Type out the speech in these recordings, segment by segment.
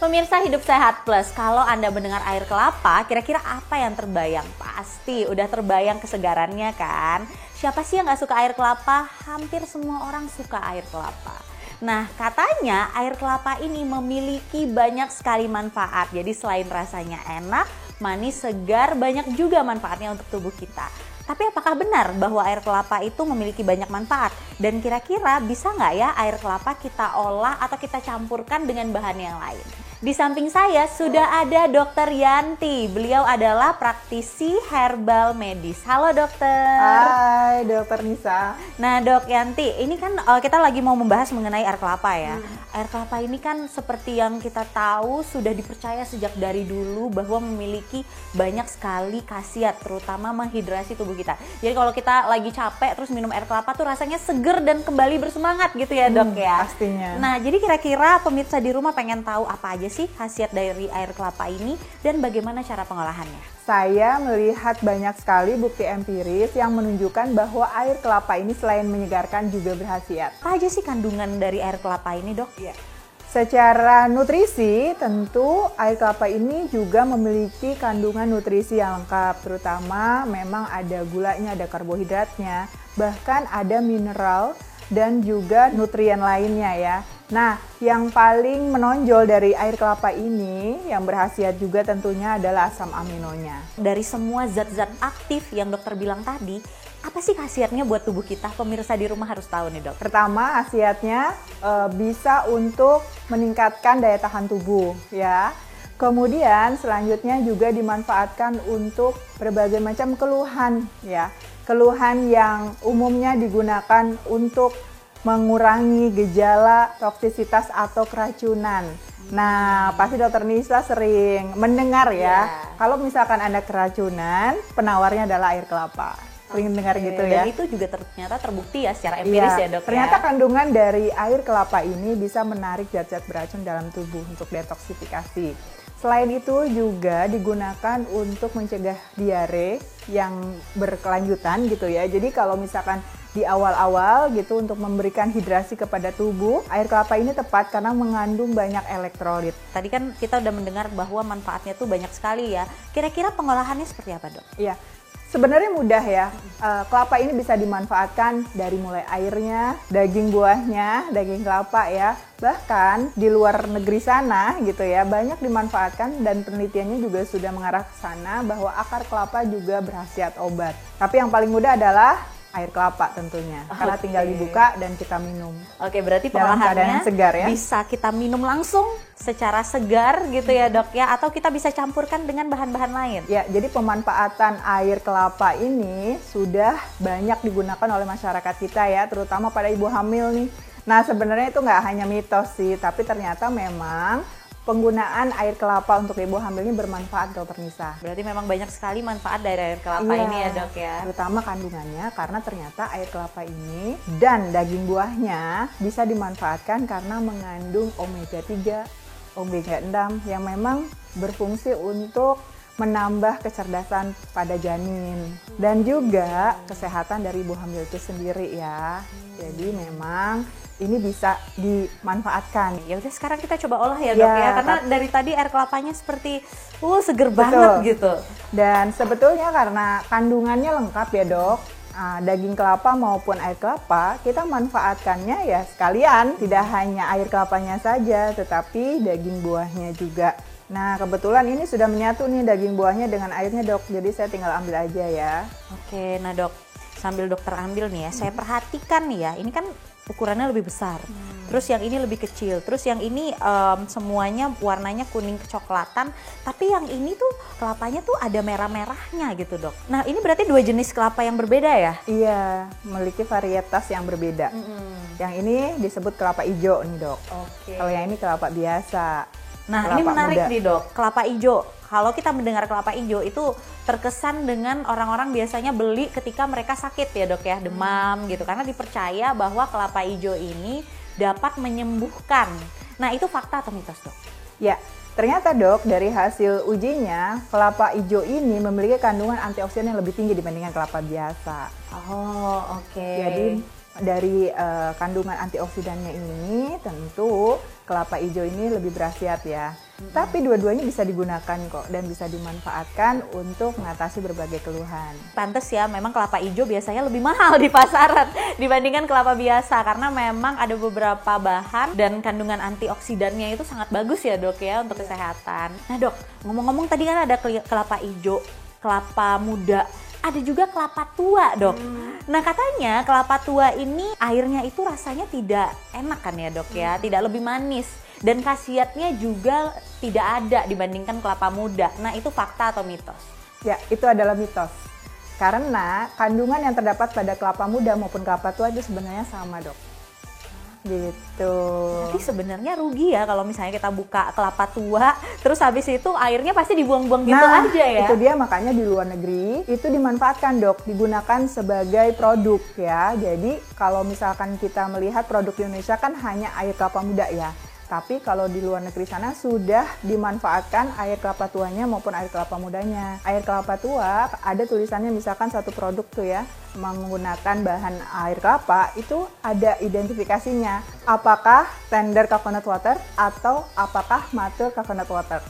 Pemirsa Hidup Sehat Plus, kalau Anda mendengar air kelapa, kira-kira apa yang terbayang? Pasti udah terbayang kesegarannya kan? Siapa sih yang gak suka air kelapa? Hampir semua orang suka air kelapa. Nah, katanya air kelapa ini memiliki banyak sekali manfaat. Jadi selain rasanya enak, manis, segar, banyak juga manfaatnya untuk tubuh kita. Tapi apakah benar bahwa air kelapa itu memiliki banyak manfaat? Dan kira-kira bisa nggak ya air kelapa kita olah atau kita campurkan dengan bahan yang lain? Di samping saya sudah ada Dokter Yanti. Beliau adalah praktisi herbal medis. Halo dokter. Hai Dokter Nisa. Nah Dok Yanti, ini kan kita lagi mau membahas mengenai air kelapa ya. Air kelapa ini kan seperti yang kita tahu sudah dipercaya sejak dari dulu bahwa memiliki banyak sekali khasiat, terutama menghidrasi tubuh kita. Jadi kalau kita lagi capek terus minum air kelapa tuh rasanya seger dan kembali bersemangat gitu ya dok ya. Pastinya. Nah jadi kira-kira pemirsa di rumah pengen tahu apa aja sih khasiat dari air kelapa ini dan bagaimana cara pengolahannya? Saya melihat banyak sekali bukti empiris yang menunjukkan bahwa air kelapa ini selain menyegarkan juga berkhasiat. Apa aja sih kandungan dari air kelapa ini dok? Ya. Secara nutrisi, tentu air kelapa ini juga memiliki kandungan nutrisi yang lengkap, terutama memang ada gulanya, ada karbohidratnya, bahkan ada mineral dan juga nutrien lainnya ya. Nah, yang paling menonjol dari air kelapa ini yang berkhasiat juga tentunya adalah asam aminonya. Dari semua zat-zat aktif yang dokter bilang tadi, apa sih khasiatnya buat tubuh kita? Pemirsa di rumah harus tahu nih dok. Pertama, khasiatnya bisa untuk meningkatkan daya tahan tubuh ya. Kemudian selanjutnya juga dimanfaatkan untuk berbagai macam keluhan ya. Keluhan yang umumnya digunakan untuk mengurangi gejala toksisitas atau keracunan. Nah, pasti Dokter Nisa sering mendengar ya. Kalau misalkan Anda keracunan, penawarnya adalah air kelapa. Sering dengar gitu ya. Dan itu juga ternyata terbukti ya secara empiris ya dok. Ternyata kandungan dari air kelapa ini bisa menarik zat-zat beracun dalam tubuh untuk detoksifikasi. Selain itu juga digunakan untuk mencegah diare yang berkelanjutan gitu ya. Jadi kalau misalkan di awal-awal gitu untuk memberikan hidrasi kepada tubuh, air kelapa ini tepat karena mengandung banyak elektrolit. Tadi kan kita udah mendengar bahwa manfaatnya tuh banyak sekali ya. Kira-kira pengolahannya seperti apa dok? Iya. Sebenarnya mudah ya, kelapa ini bisa dimanfaatkan dari mulai airnya, daging buahnya, daging kelapa ya. Bahkan di luar negeri sana gitu ya, banyak dimanfaatkan dan penelitiannya juga sudah mengarah ke sana bahwa akar kelapa juga berkhasiat obat. Tapi yang paling mudah adalah air kelapa tentunya, karena tinggal dibuka dan kita minum. Oke, berarti dalam keadaan pengolahannya yang segar ya. Bisa kita minum langsung secara segar gitu ya dok ya, atau kita bisa campurkan dengan bahan-bahan lain? Ya, jadi pemanfaatan air kelapa ini sudah banyak digunakan oleh masyarakat kita ya, terutama pada ibu hamil nih. Nah, sebenarnya itu nggak hanya mitos sih, tapi ternyata memang penggunaan air kelapa untuk ibu hamil ini bermanfaat Dokter Nisa. Berarti memang banyak sekali manfaat dari air kelapa ini ya dok ya. Terutama kandungannya karena ternyata air kelapa ini dan daging buahnya bisa dimanfaatkan karena mengandung omega 3, omega 6 yang memang berfungsi untuk menambah kecerdasan pada janin dan juga kesehatan dari ibu hamil itu sendiri ya. Jadi memang ini bisa dimanfaatkan. Ya udah sekarang kita coba olah ya dok ya, karena dari tadi air kelapanya seperti seger banget gitu. Dan sebetulnya karena kandungannya lengkap ya dok, daging kelapa maupun air kelapa kita manfaatkannya ya sekalian, tidak hanya air kelapanya saja tetapi daging buahnya juga. Nah kebetulan ini sudah menyatu nih daging buahnya dengan airnya dok, jadi saya tinggal ambil aja ya. Oke, nah dok, sambil dokter ambil nih ya, saya perhatikan nih ya, ini kan ukurannya lebih besar, terus yang ini lebih kecil, terus yang ini semuanya warnanya kuning kecoklatan, tapi yang ini tuh kelapanya tuh ada merah-merahnya gitu dok. Nah ini berarti dua jenis kelapa yang berbeda ya? Iya, memiliki varietas yang berbeda. Yang ini disebut kelapa hijau nih dok. Kalau yang ini kelapa biasa. Nah kelapa ini menarik muda. nih dok, kelapa hijau. Kalau kita mendengar kelapa hijau itu terkesan dengan orang-orang biasanya beli ketika mereka sakit ya dok ya, demam gitu. Karena dipercaya bahwa kelapa hijau ini dapat menyembuhkan. Nah itu fakta atau mitos dok? Ya, ternyata dok dari hasil ujinya kelapa hijau ini memiliki kandungan antioksidan yang lebih tinggi dibandingkan kelapa biasa. Oh oke. Jadi dari kandungan antioksidannya ini, tentu kelapa hijau ini lebih berkhasiat ya. Tapi dua-duanya bisa digunakan kok dan bisa dimanfaatkan untuk mengatasi berbagai keluhan. Pantes ya, memang kelapa hijau biasanya lebih mahal di pasaran dibandingkan kelapa biasa karena memang ada beberapa bahan dan kandungan antioksidannya itu sangat bagus ya dok ya untuk kesehatan. Nah dok, ngomong-ngomong tadi kan ada kelapa hijau, kelapa muda, ada juga kelapa tua dok. Nah katanya kelapa tua ini airnya itu rasanya tidak enak kan ya dok ya, tidak lebih manis. Dan khasiatnya juga tidak ada dibandingkan kelapa muda. Nah itu fakta atau mitos? Ya, itu adalah mitos. Karena kandungan yang terdapat pada kelapa muda maupun kelapa tua itu sebenarnya sama dok. Gitu. Tapi sebenarnya rugi ya kalau misalnya kita buka kelapa tua, terus habis itu airnya pasti dibuang-buang gitu aja ya? Itu dia, makanya di luar negeri itu dimanfaatkan dok, digunakan sebagai produk ya. Jadi kalau misalkan kita melihat produk di Indonesia kan hanya air kelapa muda ya. Tapi kalau di luar negeri sana sudah dimanfaatkan air kelapa tuanya maupun air kelapa mudanya. Air kelapa tua ada tulisannya misalkan satu produk tuh ya, menggunakan bahan air kelapa itu ada identifikasinya. Apakah tender coconut water atau apakah mature coconut water.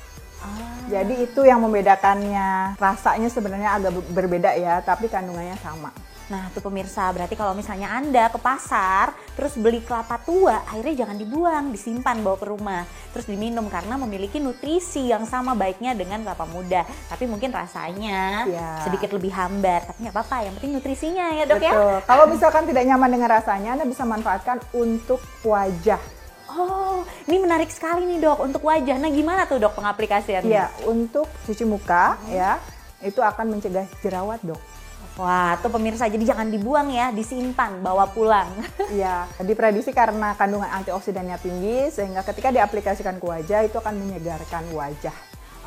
Jadi itu yang membedakannya. Rasanya sebenarnya agak berbeda ya, tapi kandungannya sama. Nah tuh pemirsa, berarti kalau misalnya Anda ke pasar terus beli kelapa tua, airnya jangan dibuang, disimpan bawa ke rumah terus diminum karena memiliki nutrisi yang sama baiknya dengan kelapa muda. Tapi mungkin rasanya sedikit lebih hambar, tapi nggak apa-apa, yang penting nutrisinya ya dok. Betul. Ya. Kalau misalkan tidak nyaman dengan rasanya, Anda bisa manfaatkan untuk wajah. Oh, ini menarik sekali nih dok, untuk wajah. Nah gimana tuh dok pengaplikasiannya? Iya, untuk cuci muka ya, itu akan mencegah jerawat dok. Wah, tuh pemirsa, jadi jangan dibuang ya, disimpan, bawa pulang. Iya, diprediksi karena kandungan antioksidannya tinggi, sehingga ketika diaplikasikan ke wajah itu akan menyegarkan wajah.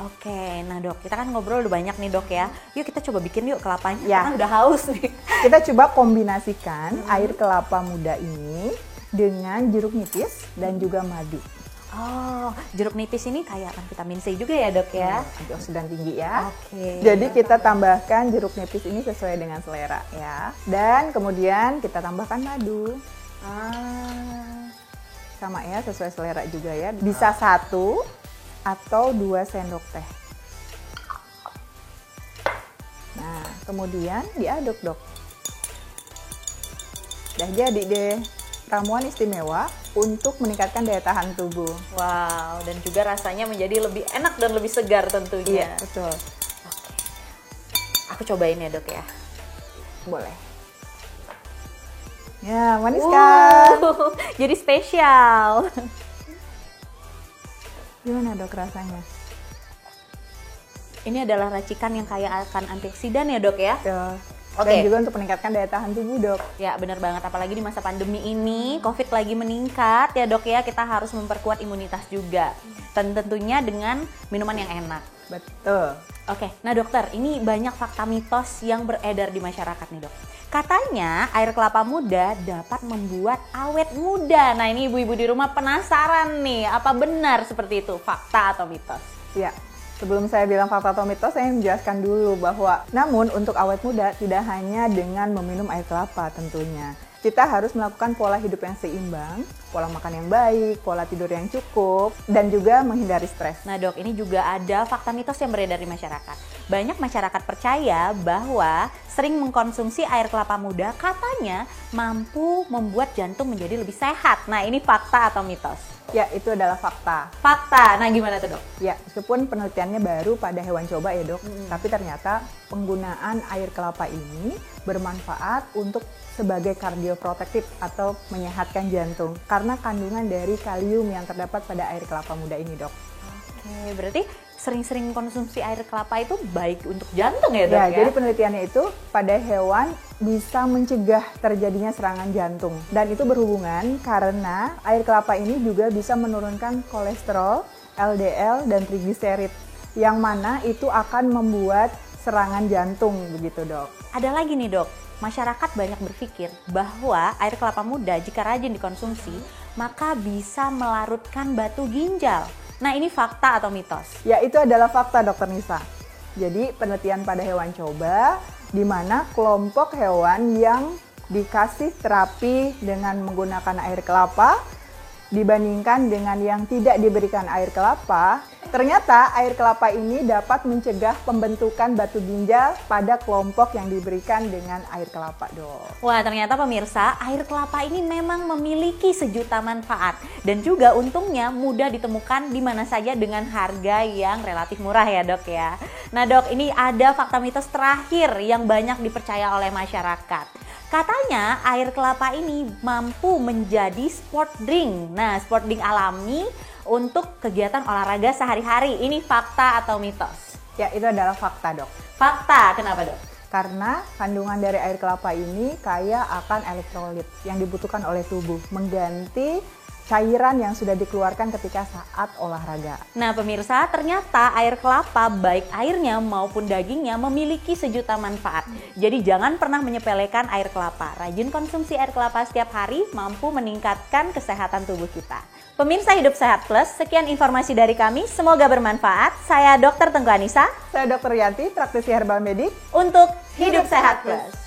Oke, nah dok, kita kan ngobrol udah banyak nih dok ya. Yuk kita coba bikin yuk kelapanya, karena udah haus nih. Kita coba kombinasikan air kelapa muda ini dengan jeruk nipis dan juga madu. Oh, jeruk nipis ini kayak kan vitamin C juga ya dok ya? Antioksidan tinggi ya. Oke. Jadi kita tambahkan jeruk nipis ini sesuai dengan selera ya. Dan kemudian kita tambahkan madu. Sama ya, sesuai selera juga ya. Bisa 1 atau 2 sendok teh. Nah, kemudian diaduk dok. Udah jadi deh ramuan istimewa untuk meningkatkan daya tahan tubuh. Wow, dan juga rasanya menjadi lebih enak dan lebih segar tentunya. Iya, betul. Oke. Aku cobain ya dok ya. Boleh. Ya, manis kan? Jadi spesial. Gimana dok rasanya? Ini adalah racikan yang kaya akan antioksidan ya dok ya? Betul. Oke. Dan juga untuk meningkatkan daya tahan tubuh dok. Ya benar banget, apalagi di masa pandemi ini, COVID lagi meningkat ya dok ya, kita harus memperkuat imunitas juga. Dan tentunya dengan minuman yang enak. Betul. Oke, nah dokter, ini banyak fakta mitos yang beredar di masyarakat nih dok. Katanya air kelapa muda dapat membuat awet muda. Nah ini ibu-ibu di rumah penasaran nih, apa benar seperti itu, fakta atau mitos? Ya. Sebelum saya bilang fakta atau mitos, saya menjelaskan dulu bahwa namun untuk awet muda tidak hanya dengan meminum air kelapa tentunya. Kita harus melakukan pola hidup yang seimbang, pola makan yang baik, pola tidur yang cukup, dan juga menghindari stres. Nah dok, ini juga ada fakta mitos yang beredar di masyarakat. Banyak masyarakat percaya bahwa sering mengkonsumsi air kelapa muda katanya mampu membuat jantung menjadi lebih sehat. Nah ini fakta atau mitos? Ya, itu adalah fakta. Fakta, nah gimana tuh dok? Ya, meskipun penelitiannya baru pada hewan coba ya dok, tapi ternyata penggunaan air kelapa ini bermanfaat untuk sebagai kardioprotektif atau menyehatkan jantung karena kandungan dari kalium yang terdapat pada air kelapa muda ini dok. Oke, berarti sering-sering konsumsi air kelapa itu baik untuk jantung ya dok ya? Jadi penelitiannya itu pada hewan bisa mencegah terjadinya serangan jantung. Dan itu berhubungan karena air kelapa ini juga bisa menurunkan kolesterol, LDL, dan trigliserid. Yang mana itu akan membuat serangan jantung begitu dok. Ada lagi nih dok, masyarakat banyak berpikir bahwa air kelapa muda jika rajin dikonsumsi maka bisa melarutkan batu ginjal. Nah ini fakta atau mitos? Ya itu adalah fakta dokter Nisa. Jadi penelitian pada hewan coba di mana kelompok hewan yang dikasih terapi dengan menggunakan air kelapa dibandingkan dengan yang tidak diberikan air kelapa, ternyata air kelapa ini dapat mencegah pembentukan batu ginjal pada kelompok yang diberikan dengan air kelapa, Dok. Wah, ternyata pemirsa, air kelapa ini memang memiliki sejuta manfaat dan juga untungnya mudah ditemukan di mana saja dengan harga yang relatif murah ya, Dok ya. Nah, Dok, ini ada fakta mitos terakhir yang banyak dipercaya oleh masyarakat. Katanya air kelapa ini mampu menjadi sport drink. Nah, sport drink alami untuk kegiatan olahraga sehari-hari. Ini fakta atau mitos? Ya, itu adalah fakta, Dok. Fakta, kenapa, Dok? Karena kandungan dari air kelapa ini kaya akan elektrolit yang dibutuhkan oleh tubuh, mengganti cairan yang sudah dikeluarkan ketika saat olahraga. Nah pemirsa, ternyata air kelapa baik airnya maupun dagingnya memiliki sejuta manfaat. Jadi jangan pernah menyepelekan air kelapa. Rajin konsumsi air kelapa setiap hari mampu meningkatkan kesehatan tubuh kita. Pemirsa Hidup Sehat Plus, sekian informasi dari kami. Semoga bermanfaat. Saya Dr. Tengku Anissa. Saya Dr. Rianti, praktisi herbal medik untuk Hidup Sehat Plus.